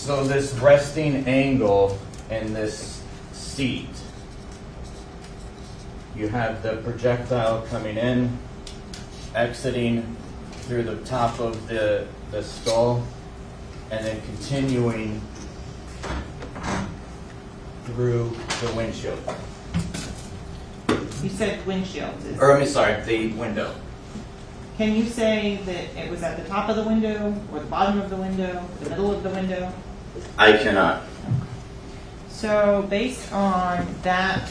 So this resting angle in this seat, you have the projectile coming in, exiting through the top of the skull, and then continuing through the windshield. You said windshield. Or, I mean, sorry, the window. Can you say that it was at the top of the window, or the bottom of the window, or the middle of the window? I cannot. So, based on that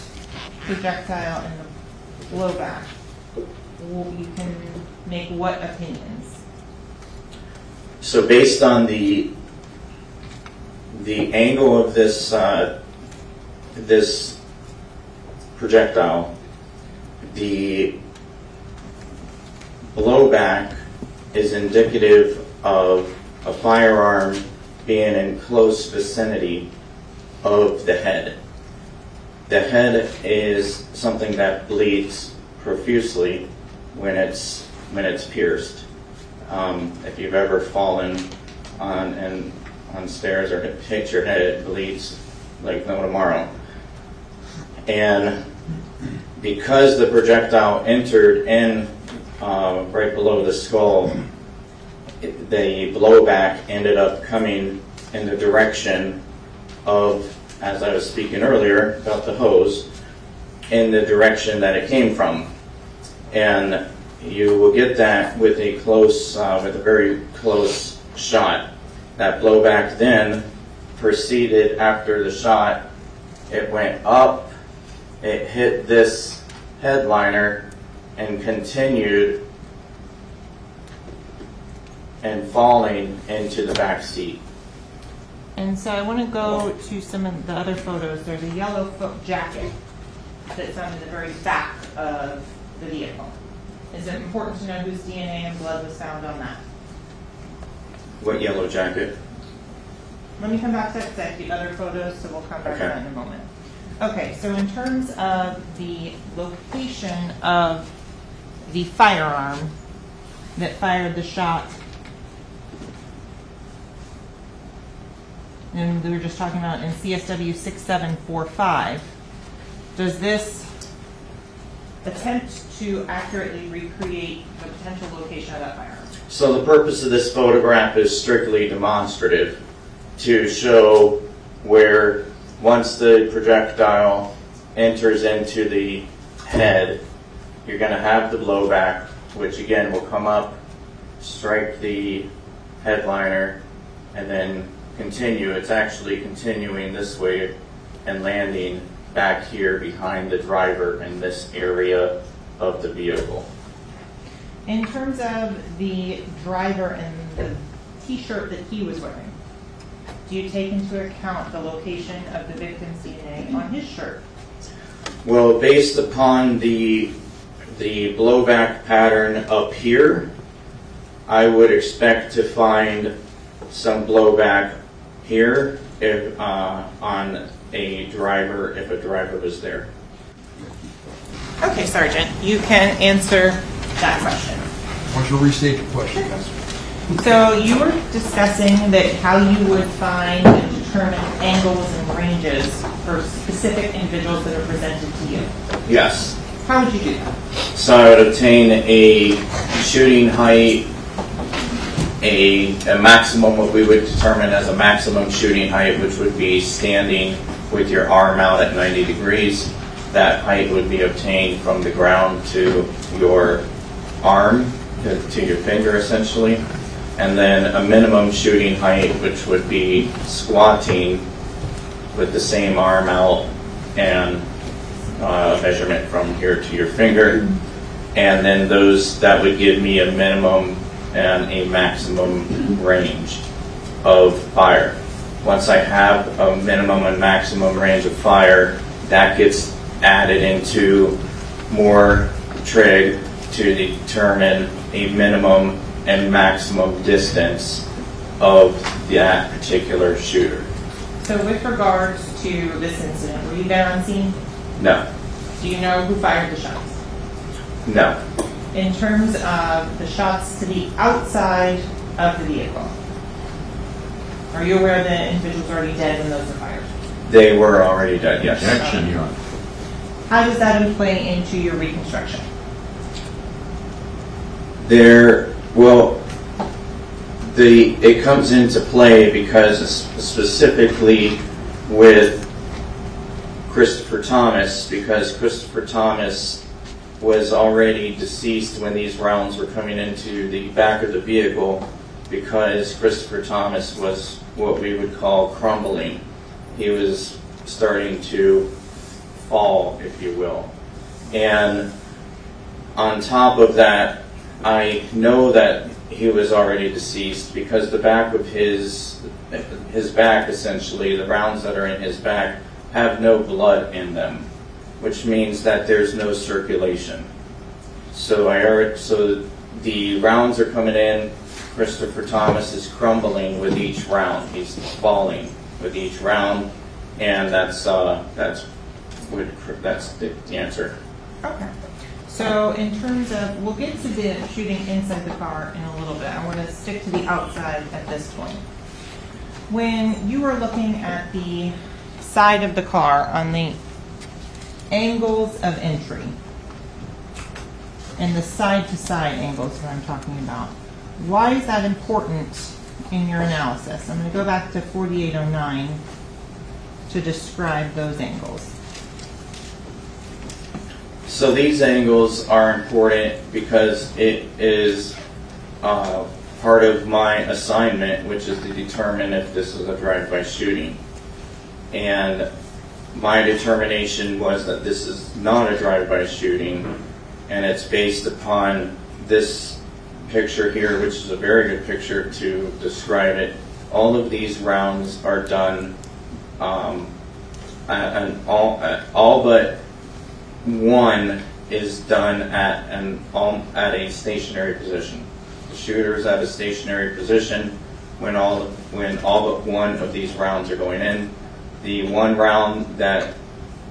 projectile and the blowback, you can make what opinions? So based on the angle of this this projectile, the blowback is indicative of a firearm being in close vicinity of the head. The head is something that bleeds profusely when it's pierced. If you've ever fallen on stairs or hit your head, it bleeds like no tomorrow. And because the projectile entered in right below the skull, the blowback ended up coming in the direction of, as I was speaking earlier about the hose, in the direction that it came from. And you will get that with a very close shot. That blowback then proceeded after the shot. It went up, it hit this headliner, and continued and falling into the back seat. And so I want to go to some of the other photos. There's a yellow jacket that's found in the very back of the vehicle. Is it important to know whose DNA and blood was found on that? What yellow jacket? Let me come back to that because I have the other photos, so we'll come back to that in a moment. Okay, so in terms of the location of the firearm that fired the shot, and we were just talking about in CSW 6745, does this attempt to accurately recreate the potential location of that firearm? So the purpose of this photograph is strictly demonstrative to show where once the projectile enters into the head, you're going to have the blowback, which again will come up, strike the headliner, and then continue. It's actually continuing this way and landing back here behind the driver in this area of the vehicle. In terms of the driver and the t-shirt that he was wearing, do you take into account the location of the victim's DNA on his shirt? Well, based upon the blowback pattern up here, I would expect to find some blowback here if on a driver, if a driver was there. Okay, Sergeant, you can answer that question. Why don't you restate the question? So you were discussing that how you would find and determine angles and ranges for specific individuals that are presented to you. Yes. How would you do that? So I would obtain a shooting height, a maximum, what we would determine as a maximum shooting height, which would be standing with your arm out at 90 degrees. That height would be obtained from the ground to your arm, to your finger essentially. And then a minimum shooting height, which would be squatting with the same arm out and measurement from here to your finger. And then that would give me a minimum and a maximum range of fire. Once I have a minimum and maximum range of fire, that gets added into more trig to determine a minimum and maximum distance of that particular shooter. So with regards to this incident, were you there on scene? No. Do you know who fired the shots? No. In terms of the shots to the outside of the vehicle, Are you aware the individual's already dead when those were fired? They were already dead, yes. Action, Your Honor. How does that play into your reconstruction? It comes into play because specifically with Christopher Thomas, because Christopher Thomas was already deceased when these rounds were coming into the back of the vehicle, because Christopher Thomas was what we would call crumbling. He was starting to fall, if you will. And on top of that, I know that he was already deceased because the back of his back, essentially, the rounds that are in his back, have no blood in them, which means that there's no circulation. So the rounds are coming in. Christopher Thomas is crumbling with each round. He's falling with each round, and that's the answer. Okay. So in terms of, we'll get to the shooting inside the car in a little bit. I want to stick to the outside at this point. When you were looking at the side of the car on the angles of entry and the side-to-side angles that I'm talking about, why is that important in your analysis? I'm going to go back to 4809 to describe those angles. So these angles are important because it is part of my assignment, which is to determine if this is a drive-by shooting. And my determination was that this is not a drive-by shooting, and it's based upon this picture here, which is a very good picture to describe it. All of these rounds are done, and all but one is done at a stationary position. The shooter is at a stationary position when all but one of these rounds are going in. The one round that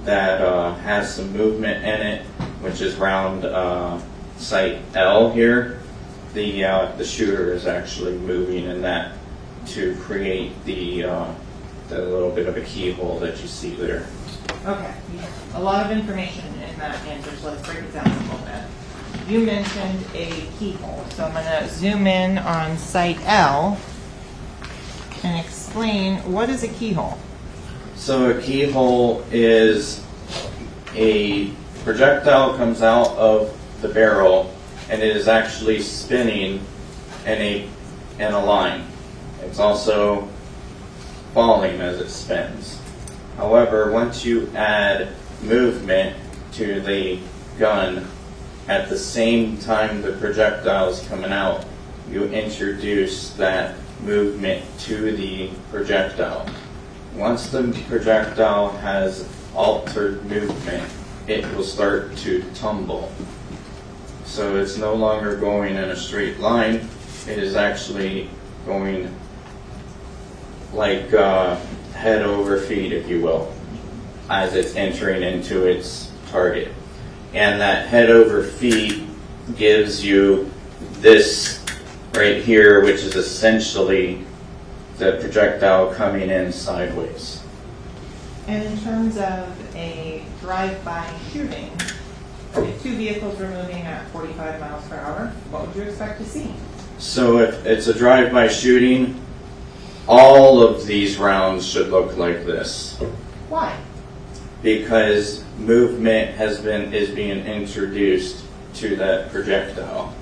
has some movement in it, which is round site L here, the shooter is actually moving in that to create the little bit of a keyhole that you see there. Okay, a lot of information in that answer, so let's break it down a little bit. You mentioned a keyhole, so I'm going to zoom in on site L and explain what is a keyhole. So a keyhole is a projectile comes out of the barrel and it is actually spinning in a line. It's also falling as it spins. However, once you add movement to the gun at the same time the projectile is coming out, you introduce that movement to the projectile. Once the projectile has altered movement, it will start to tumble. So it's no longer going in a straight line. It is actually going like head over feet, if you will, as it's entering into its target. And that head over feet gives you this right here, which is essentially the projectile coming in sideways. And in terms of a drive-by shooting, if two vehicles were moving at 45 miles per hour, what would you expect to see? So if it's a drive-by shooting, all of these rounds should look like this. Why? Because movement is being introduced to that projectile.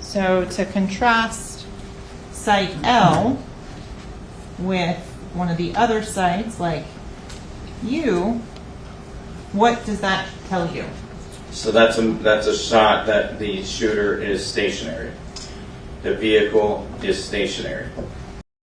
So to contrast site L with one of the other sites like you, what does that tell you? So that's a shot that the shooter is stationary. The vehicle is stationary.